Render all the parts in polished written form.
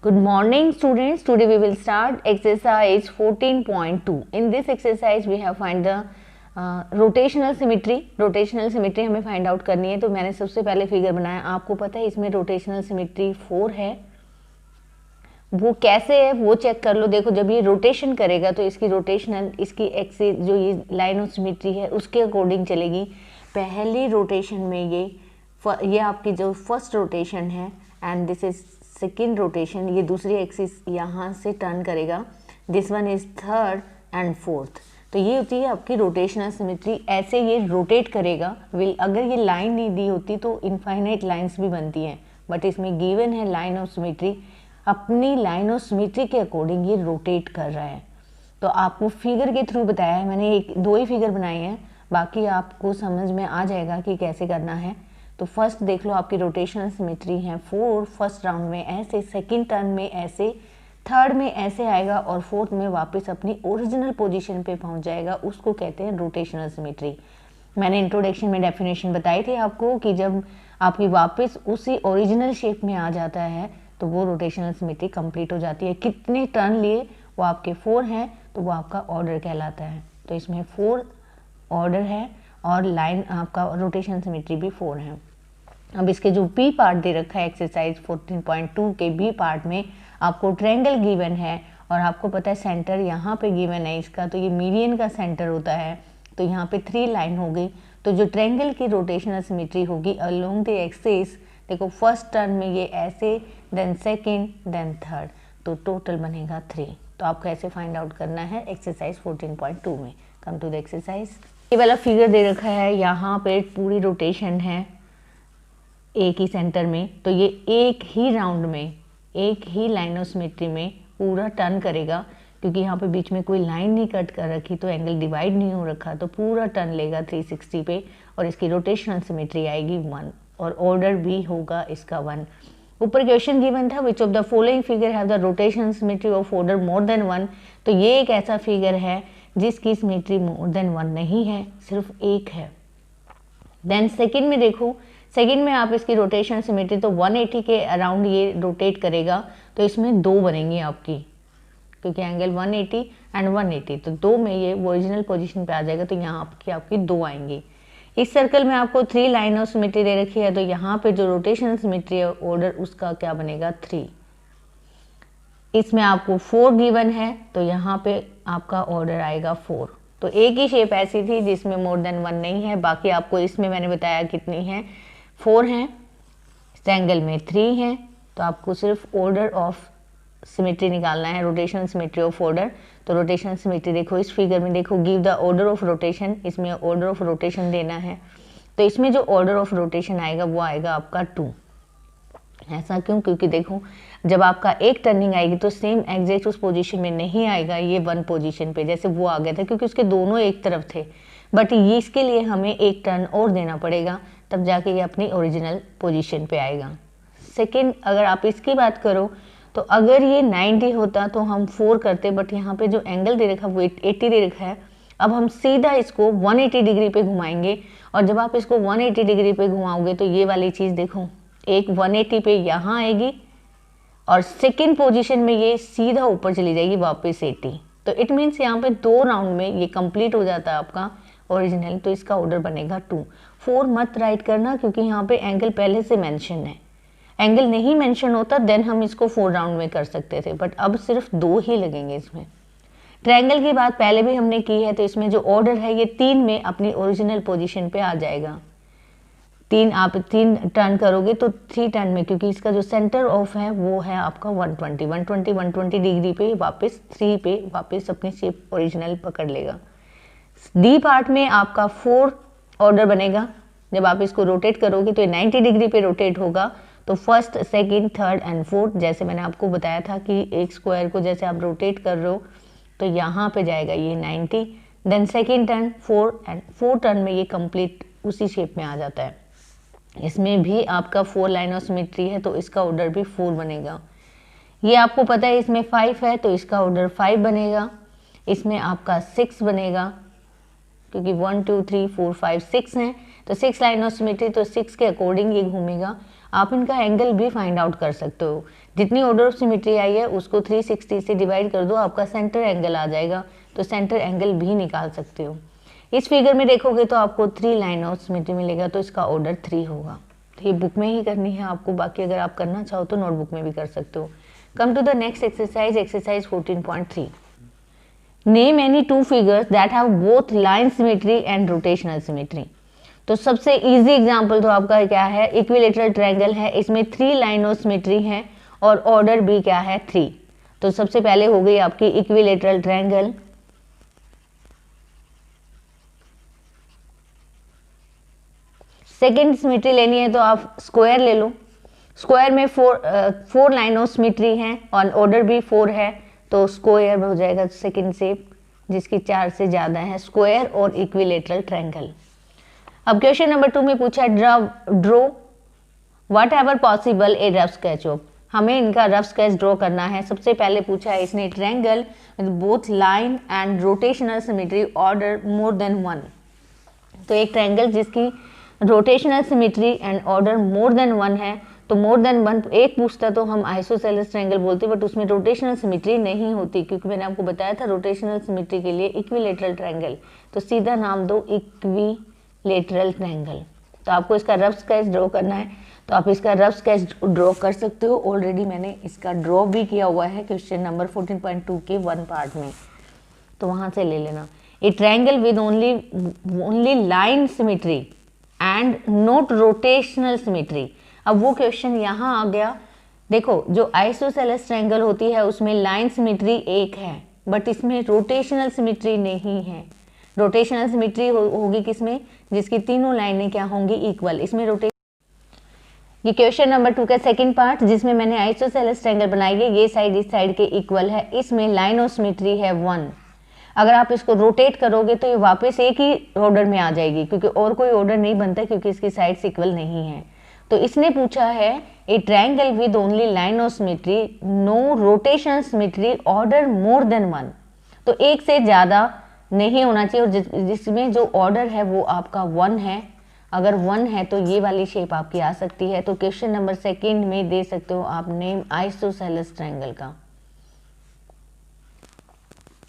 Good morning students. Today we will start exercise 14.2. In this exercise we have find the rotational symmetry. Rotational symmetry हमें find out करनी है, तो मैंने सबसे पहले फिगर बनाया। आपको पता है इसमें rotational symmetry 4 है। वो कैसे है वो चेक कर लो। देखो जब ये रोटेशन करेगा तो इसकी रोटेशनल इसकी एक्सिस जो ये लाइन ऑफ सिमेट्री है उसके अकॉर्डिंग चलेगी। पहली रोटेशन में ये आपकी जो फर्स्ट रोटेशन है and this is second rotation, ये दूसरी एक्सिस यहाँ से टर्न करेगा। This one is third and fourth. तो ये होती है आपकी रोटेशनल सिमेट्री। ऐसे ये रोटेट करेगा। अगर ये लाइन नहीं दी होती तो इनफाइनाइट लाइंस भी बनती हैं, बट इसमें गिवन है लाइन ऑफ सिमेट्री। अपनी लाइन ऑफ सिमेट्री के अकॉर्डिंग ये रोटेट कर रहा है। तो आपको फिगर के थ्रू बताया है मैंने, दो ही फिगर बनाए हैं, बाकी आपको समझ में आ जाएगा कि कैसे करना है। तो फर्स्ट देख लो, आपकी रोटेशनल सिमेट्री है 4। फर्स्ट राउंड में ऐसे, सेकंड टर्न में ऐसे, थर्ड में ऐसे आएगा और फोर्थ में वापस अपनी ओरिजिनल पोजीशन पे पहुंच जाएगा। उसको कहते हैं रोटेशनल सिमेट्री। मैंने इंट्रोडक्शन में डेफिनेशन बताई थी आपको कि जब आपकी वापस उसी ओरिजिनल शेप में आ जाता है तो वो रोटेशनल सिमेट्री कंप्लीट हो जाती है। कितने टर्न लिए, वो आपके 4 हैं, तो वो आपका ऑर्डर कहलाता है। तो इसमें 4 ऑर्डर है और लाइन आपका रोटेशनल सिमेट्री भी 4 है। अब इसके जो बी पार्ट दे रखा है एक्सरसाइज 14.2 के बी पार्ट में आपको ट्रायंगल गिवन है और आपको पता है सेंटर यहाँ पे गिवन है इसका, तो ये मीडियन का सेंटर होता है। तो यहाँ पे 3 लाइन हो गई। तो जो ट्रायंगल की रोटेशनल सिमेट्री होगी अलोंग द एक्सिस, देखो फर्स्ट टर्न में ये ऐसे, देन सेकेंड, देन थर्ड, तो टोटल बनेगा 3। तो आपको ऐसे फाइंड आउट करना है एक्सरसाइज 14.2 में। Come to the exercise. ये वाला फिगर दे रखा है, यहाँ पे पूरी रोटेशन है एक ही सेंटर में, तो ये एक ही राउंड में, एक ही लाइन ऑफ सिमेट्री में पूरा टर्न करेगा। क्योंकि यहाँ पे बीच में कोई लाइन नहीं कट कर रखी तो एंगल डिवाइड नहीं हो रखा, तो पूरा टर्न लेगा 360 पे और इसकी रोटेशनल सिमेट्री आएगी 1 और ऑर्डर भी होगा इसका 1। ऊपर क्वेश्चन गिवन था which of the following figure have the rotational symmetry of order more than 1। तो ये एक ऐसा फिगर है जिसकी सिमेट्री मोर देन 1 नहीं है, सिर्फ एक है। देन सेकेंड में देखो, सेकेंड में आप इसकी रोटेशन सिमेट्री तो 180 के अराउंड ये रोटेट करेगा, तो इसमें 2 बनेंगी आपकी, क्योंकि एंगल 180 एंड 180, तो 2 में ये ओरिजिनल पोजीशन पे आ जाएगा। तो यहाँ आपकी 2 आएंगी। इस सर्कल में आपको 3 लाइन ऑफ सिमेट्री दे रखी है, तो यहाँ पे जो रोटेशनल सिमेट्री है ऑर्डर उसका क्या बनेगा 3। इसमें आपको 4 गिवन है, तो यहाँ पे आपका ऑर्डर आएगा 4। तो एक ही शेप ऐसी थी जिसमें मोर देन 1 नहीं है, बाकी आपको इसमें मैंने बताया कितनी है, 4 हैं, ट्रायंगल में 3 हैं। तो आपको सिर्फ ऑर्डर ऑफ सिमेट्री निकालना है, रोटेशनल सिमेट्री ऑफ ऑर्डर। तो रोटेशनल सिमेट्री देखो इस फिगर में, देखो give the order of rotation, इसमें ऑर्डर ऑफ रोटेशन देना है। तो इसमें जो ऑर्डर ऑफ रोटेशन आएगा वो आएगा आपका 2। ऐसा क्यों? क्योंकि देखो जब आपका एक टर्निंग आएगी तो सेम एग्जैक्ट उस पोजीशन में नहीं आएगा, ये 1 पोजीशन पे जैसे वो आ गया था, क्योंकि उसके दोनों एक तरफ थे। बट ये इसके लिए हमें एक टर्न और देना पड़ेगा, तब जाके ये अपनी ओरिजिनल पोजीशन पे आएगा। सेकेंड, अगर आप इसकी बात करो तो अगर ये 90 होता तो हम 4 करते, बट यहाँ पे जो एंगल दे रखा वो 80 दे रखा है। अब हम सीधा इसको 180 डिग्री पे घुमाएंगे, और जब आप इसको 180 डिग्री पे घुमाओगे तो ये वाली चीज़ देखो, एक 180 पे यहाँ आएगी और सेकेंड पोजीशन में ये सीधा ऊपर चली जाएगी वापस 80। तो इट मीन्स यहाँ पे 2 राउंड में ये कंप्लीट हो जाता है आपका ओरिजिनल। तो इसका ऑर्डर बनेगा 2। 4 मत राइट करना, क्योंकि यहाँ पे एंगल पहले से मेंशन है। एंगल नहीं मेंशन होता देन हम इसको 4 राउंड में कर सकते थे, बट अब सिर्फ 2 ही लगेंगे इसमें। ट्रायंगल की बात पहले भी हमने की है, तो इसमें जो ऑर्डर है ये 3 में अपनी ओरिजिनल पोजीशन पे आ जाएगा। 3 टर्न करोगे तो 3 टर्न में, क्योंकि इसका जो सेंटर ऑफ है वो है आपका 120 डिग्री पे वापस 3 पे वापस अपनी शेप ओरिजिनल पकड़ लेगा। डी पार्ट में आपका 4 ऑर्डर बनेगा। जब आप इसको रोटेट करोगे तो ये 90 डिग्री पे रोटेट होगा। तो first, second, third and fourth, जैसे मैंने आपको बताया था कि एक स्क्वायर को जैसे आप रोटेट कर रहे हो तो यहाँ पे जाएगा ये 90, then second turn 4 and 4 turn में ये कंप्लीट उसी शेप में आ जाता है। इसमें भी आपका 4 लाइन ऑफ सिमेट्री है, तो इसका ऑर्डर भी 4 बनेगा। ये आपको पता है इसमें 5 है, तो इसका ऑर्डर 5 बनेगा। इसमें आपका 6 बनेगा, क्योंकि 1 2 3 4 5 6 हैं, तो 6 लाइन ऑफ सिमेट्री, तो 6 के अकॉर्डिंग ये घूमेगा। आप इनका एंगल भी फाइंड आउट कर सकते हो। जितनी ऑर्डर ऑफ सिमेट्री आई है उसको 360 से डिवाइड कर दो, आपका सेंटर एंगल आ जाएगा, तो सेंटर एंगल भी निकाल सकते हो। इस फिगर में देखोगे तो आपको 3 लाइन ऑफ सिमेट्री मिलेगा, तो इसका ऑर्डर 3 होगा। तो ये बुक में ही करनी है आपको, बाकी अगर आप करना चाहो तो नोटबुक में भी कर सकते हो। Come to the next exercise, exercise 14.3। Name any two figures that have both line symmetry and rotational symmetry. तो सबसे इजी एग्जांपल तो आपका क्या है, इक्विलेटरल ट्रायंगल है, इसमें 3 लाइन ऑफ सिमेट्री है और ऑर्डर भी क्या है 3। तो सबसे पहले हो गई आपकी इक्विलेटरल ट्रायंगल। सेकेंड सिमेट्री लेनी है तो आप स्क्वायर ले लो। स्क्वायर में 4 लाइन ऑफ सिमेट्री है और ऑर्डर भी 4 है, तो स्क्वायर हो जाएगा सेकेंड शेप जिसकी 4 से ज़्यादा है, स्क्वायर और इक्विलेटरल ट्रायंगल। अब क्वेश्चन नंबर 2 में पूछा draw what ever possible A rough sketch of. हमें इनका रफ स्केच ड्रॉ करना है। सबसे पहले पूछा है इसने triangle with both line and rotational symmetry order more than 1। तो एक ट्रायंगल जिसकी rotational symmetry and order more than 1 है, तो मोर देन 1 एक पूछता तो हम आइसोसेलेस ट्रायंगल बोलते, बट उसमें रोटेशनल सिमेट्री नहीं होती, क्योंकि मैंने आपको बताया था रोटेशनल सिमेट्री के लिए इक्विलेटरल ट्रायंगल, तो सीधा नाम दो इक्विलेटरल ट्रायंगल। तो आपको इसका रफ स्केच ड्रॉ करना है, तो आप इसका रफ स्केच ड्रॉ कर सकते हो। ऑलरेडी मैंने इसका ड्रॉ भी किया हुआ है क्वेश्चन नंबर 14.2 के 1 पार्ट में, तो वहां से ले लेना। ए triangle with only line symmetry and not rotational symmetry. अब वो क्वेश्चन यहाँ आ गया। देखो, जो आइसोसेलेस ट्रायंगल होती है उसमें लाइन सिमेट्री एक है, बट इसमें रोटेशनल सिमेट्री नहीं है। रोटेशनल सिमेट्री होगी किसमें, जिसकी तीनों लाइनें क्या होंगी, इक्वल। इसमें ये क्वेश्चन नंबर 2 का सेकंड पार्ट, जिसमें मैंने आइसोसेलेस ट्रायंगल बनाई है, ये साइड इस साइड के इक्वल है, इसमें लाइन ऑफ सिमेट्री है 1। अगर आप इसको रोटेट करोगे तो ये वापस एक ही ऑर्डर में आ जाएगी, क्योंकि और कोई ऑर्डर नहीं बनता, क्योंकि इसकी साइड्स इक्वल नहीं है। तो इसने पूछा है a triangle with only line of symmetry no rotational symmetry order more than 1। तो एक से ज़्यादा नहीं होना चाहिए, और जिसमें जो ऑर्डर है वो आपका 1 है। अगर 1 है तो ये वाली शेप आपकी आ सकती है। तो क्वेश्चन नंबर 2 में दे सकते हो आप नेम आइसोसेलेस ट्रायंगल का।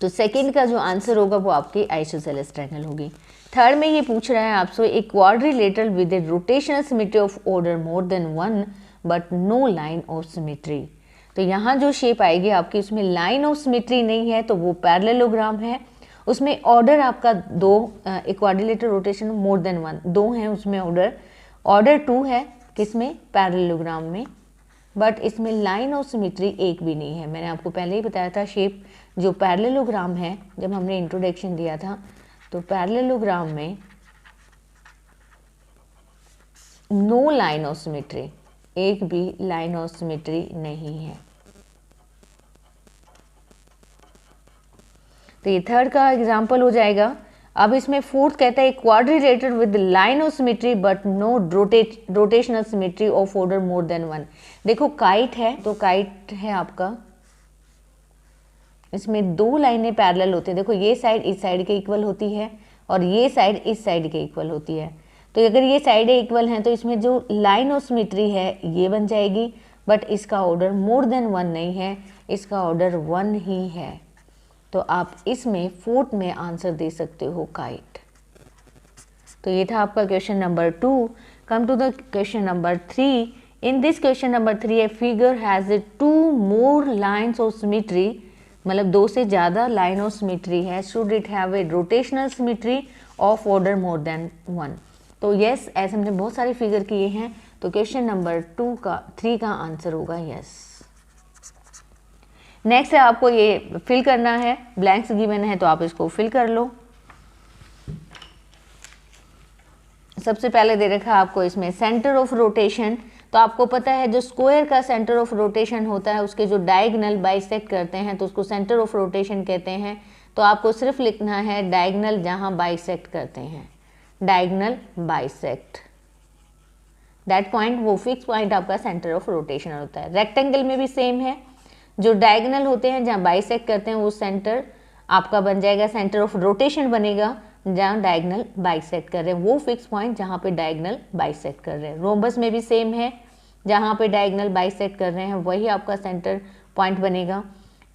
तो सेकंड का जो आंसर होगा वो आपकी आइसोसेलेस ट्रायंगल होगी। थर्ड में ये पूछ रहा है आपसे a quadrilateral with a rotational symmetry of order more than 1 but no line of symmetry. तो यहाँ जो शेप आएगी आपकी, उसमें लाइन ऑफ सिमेट्री नहीं है, तो वो पैरेललोग्राम है। उसमें ऑर्डर आपका 2, a quadrilateral rotation more than 1, 2 है उसमें ऑर्डर 2 है किसमें, पैरेललोग्राम में, बट इसमें लाइन ऑफ सिमेट्री एक भी नहीं है। मैंने आपको पहले ही बताया था शेप जो पैरेललोग्राम है, जब हमने इंट्रोडक्शन दिया था, तो पैरेललोग्राम में नो लाइन ऑफ सिमेट्री, एक भी लाइन ऑफ सिमेट्री नहीं है। तो ये थर्ड का एग्जाम्पल हो जाएगा। अब इसमें फोर्थ कहता है quadrilateral with line of symmetry but no rotational symmetry of order more than 1। देखो काइट है, तो काइट है आपका, इसमें 2 लाइनें पैरेलल होती है। देखो ये साइड इस साइड के इक्वल होती है और ये साइड इस साइड के इक्वल होती है। तो अगर ये साइडें इक्वल हैं तो इसमें जो लाइन ऑफ सिमेट्री है ये बन जाएगी, बट इसका ऑर्डर मोर देन 1 नहीं है, इसका ऑर्डर 1 ही है। तो आप इसमें फोर्थ में आंसर दे सकते हो काइट। तो ये था आपका question number 2। Come to the question number 3। In this question number 3 a figure has 2 more lines of symmetry, मतलब 2 से ज़्यादा लाइन ऑफ सिमेट्री है। Should it have a rotational symmetry of order more than 1। तो yes, ऐसे हमने बहुत सारे figure किए हैं, तो क्वेश्चन नंबर 3 का आंसर होगा यस। नेक्स्ट है आपको ये फिल करना है, ब्लैंक्स गिवन है तो आप इसको फिल कर लो। सबसे पहले दे रखा है आपको इसमें सेंटर ऑफ रोटेशन। तो आपको पता है जो स्क्वायर का सेंटर ऑफ रोटेशन होता है उसके जो डायगोनल बाइसेक्ट करते हैं तो उसको सेंटर ऑफ रोटेशन कहते हैं। तो आपको सिर्फ लिखना है डायगोनल जहां बाइसेक्ट करते हैं, डायगोनल बाइसेक्ट दैट पॉइंट, वो फिक्स पॉइंट आपका सेंटर ऑफ रोटेशन होता है। रेक्टेंगल में भी सेम है, जो डायगोनल होते हैं जहाँ बाइसेक्ट करते हैं वो सेंटर आपका बन जाएगा, सेंटर ऑफ रोटेशन बनेगा जहाँ डायगोनल बाइसेक्ट कर रहे हैं, वो फिक्स पॉइंट जहाँ पे डायगोनल बाइसेक्ट कर रहे हैं। रोम्बस में भी सेम है, जहाँ पे डायगोनल बाइसेक्ट कर रहे हैं वही आपका सेंटर पॉइंट बनेगा।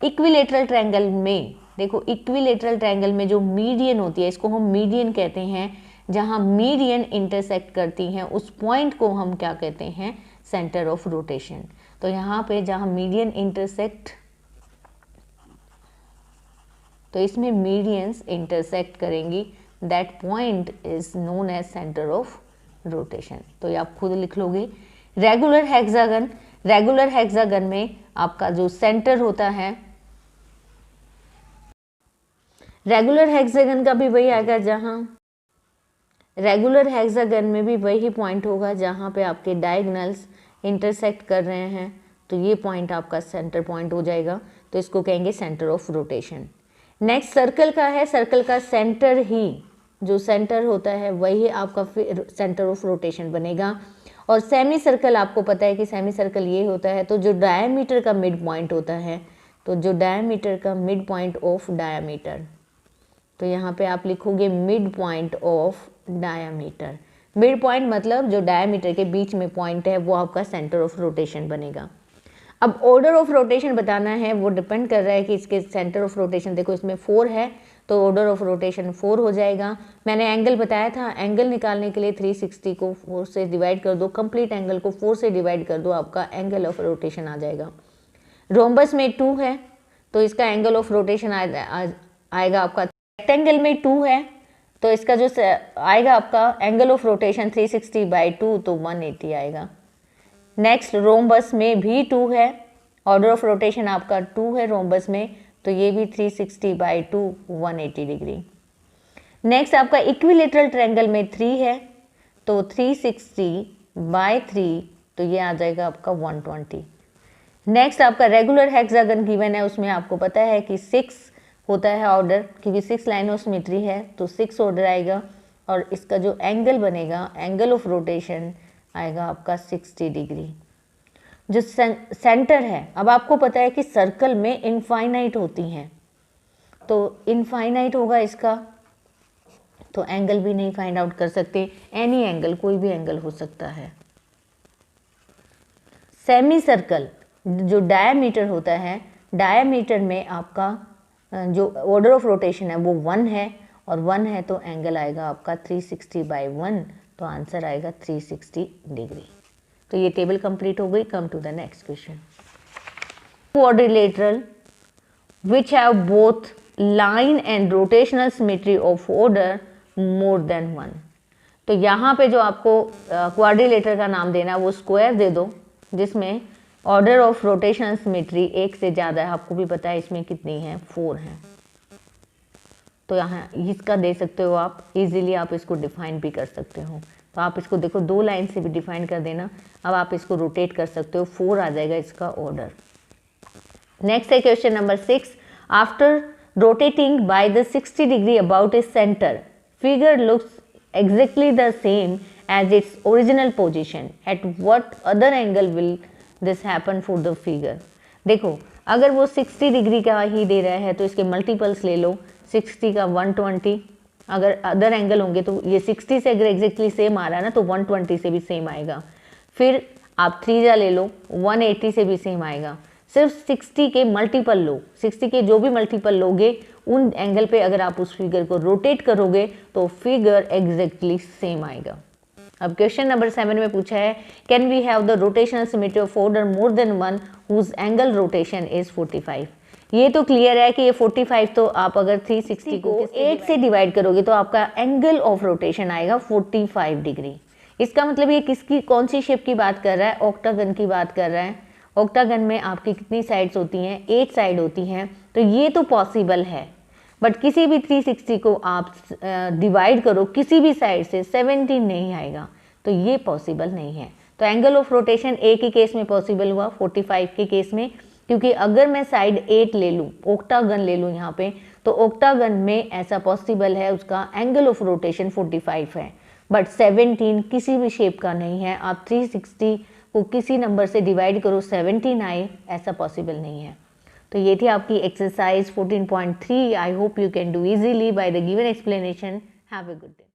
इक्विलेटरल ट्रायंगल में देखो, इक्विलेटरल ट्रायंगल में जो मीडियन होती है, इसको हम मीडियन कहते हैं, जहाँ मीडियन इंटरसेक्ट करती हैं उस पॉइंट को हम क्या कहते हैं, सेंटर ऑफ रोटेशन। तो यहाँ पे जहाँ मीडियन इंटरसेक्ट, तो इसमें मीडियंस इंटरसेक्ट करेंगी, that point is known as centre of rotation. तो ये आप खुद लिख लोगे। रेगुलर हेक्सागन, रेगुलर हेक्सागन में आपका जो सेंटर होता है, रेगुलर हेक्सागन का भी वही आएगा, जहाँ रेगुलर हेक्सागन में भी वही पॉइंट होगा जहाँ पे आपके डायगोनल्स इंटरसेक्ट कर रहे हैं, तो ये पॉइंट आपका सेंटर पॉइंट हो जाएगा। तो इसको कहेंगे centre of rotation. Next circle का है, सर्कल का सेंटर ही, जो सेंटर होता है वही आपका सेंटर ऑफ रोटेशन बनेगा। और सेमी सर्कल, आपको पता है कि सेमी सर्कल ये होता है, तो जो डायमीटर का मिड पॉइंट होता है, तो जो डायमीटर का मिड पॉइंट ऑफ डायमीटर, तो यहाँ पे आप लिखोगे mid point of diameter. Mid point मतलब जो डायमीटर के बीच में पॉइंट है वो आपका सेंटर ऑफ रोटेशन बनेगा। अब ऑर्डर ऑफ रोटेशन बताना है, वो डिपेंड कर रहा है कि इसके सेंटर ऑफ रोटेशन, देखो इसमें 4 है तो ऑर्डर ऑफ रोटेशन 4 हो जाएगा। मैंने एंगल बताया था, एंगल निकालने के लिए 360 को 4 से डिवाइड कर दो, कंप्लीट एंगल को 4 से डिवाइड कर दो, आपका एंगल ऑफ रोटेशन आ जाएगा। रोम्बस में 2 है तो इसका एंगल ऑफ रोटेशन आएगा आपका। रेक्टेंगल में 2 है तो इसका जो आएगा आपका एंगल ऑफ रोटेशन 360/2, तो 180 आएगा। नेक्स्ट रोम्बस में भी 2 है, ऑर्डर ऑफ रोटेशन आपका 2 है रोम्बस में, तो ये भी 360/2 180 डिग्री। नेक्स्ट आपका इक्विलेटरल ट्रायंगल में 3 है तो 360/3, तो ये आ जाएगा आपका 120। नेक्स्ट आपका रेगुलर हेक्सागन गिवन है, उसमें आपको पता है कि 6 होता है ऑर्डर, क्योंकि 6 लाइन ऑफ सिमेट्री है तो 6 ऑर्डर आएगा। और इसका जो एंगल बनेगा, एंगल ऑफ रोटेशन आएगा आपका 60 डिग्री। जो सेंटर है, अब आपको पता है कि सर्कल में इनफाइनाइट होती हैं, तो इनफाइनाइट होगा इसका, तो एंगल भी नहीं फाइंड आउट कर सकते, एनी एंगल, कोई भी एंगल हो सकता है। सेमी सर्कल जो डायमीटर होता है, डायमीटर में आपका जो ऑर्डर ऑफ रोटेशन है वो 1 है, और 1 है तो एंगल आएगा आपका 360/1, तो आंसर आएगा 360 डिग्री। तो ये टेबल कंप्लीट हो गई। Come to the next question. Quadrilateral which have both line and rotational symmetry of order more than 1। तो यहाँ पे जो आपको क्वाड्रिलेटर का नाम देना है वो स्क्वायर दे दो, जिसमें ऑर्डर ऑफ रोटेशनल सिमेट्री 1 से ज़्यादा है। आपको भी पता है इसमें कितनी है, 4 हैं, तो यहाँ इसका दे सकते हो आप इजीली, आप इसको डिफाइन भी कर सकते हो। तो आप इसको देखो 2 लाइन से भी डिफाइन कर देना। अब आप इसको रोटेट कर सकते हो, 4 आ जाएगा इसका ऑर्डर। नेक्स्ट है question number 6। After rotating by the 60 degree about its centre, figure looks exactly the same as its original position, at what other angle will this happen for the figure. देखो अगर वो 60 degree का ही दे रहा है तो इसके multiples ले लो, 60 का 120, अगर अदर एंगल होंगे तो ये 60 से अगर एग्जैक्टली सेम आ रहा है ना तो 120 से भी सेम आएगा। फिर आप 3 ले लो, 180 से भी सेम आएगा। सिर्फ 60 के मल्टीपल लो, 60 के जो भी मल्टीपल लोगे उन एंगल पे अगर आप उस फिगर को रोटेट करोगे तो फिगर एग्जैक्टली सेम आएगा। अब क्वेश्चन नंबर 7 में पूछा है, can we have the rotational symmetry of order more than 1 whose angle rotation is 45। ये तो क्लियर है कि ये 45, तो आप अगर 360 को 8 से डिवाइड करोगे तो आपका एंगल ऑफ रोटेशन आएगा 45 डिग्री। इसका मतलब ये किसकी, कौन सी शेप की बात कर रहा है, ऑक्टागन की बात कर रहा है। ऑक्टागन में आपकी कितनी साइड्स होती हैं, 8 साइड होती हैं, तो ये तो पॉसिबल है। बट किसी भी 360 को आप डिवाइड करो किसी भी साइड से, 17 नहीं आएगा, तो ये पॉसिबल नहीं है। तो एंगल ऑफ रोटेशन ए के केस में पॉसिबल हुआ, 45 के केस में, क्योंकि अगर मैं साइड 8 ले लूँ, ऑक्टागन ले लूँ यहाँ पे, तो ऑक्टागन में ऐसा पॉसिबल है, उसका एंगल ऑफ रोटेशन 45 है। बट 17 किसी भी शेप का नहीं है। आप 360 को किसी नंबर से डिवाइड करो 17 आए, ऐसा पॉसिबल नहीं है। तो ये थी आपकी exercise 14.3। I hope you can do easily by the given explanation. Have a good day.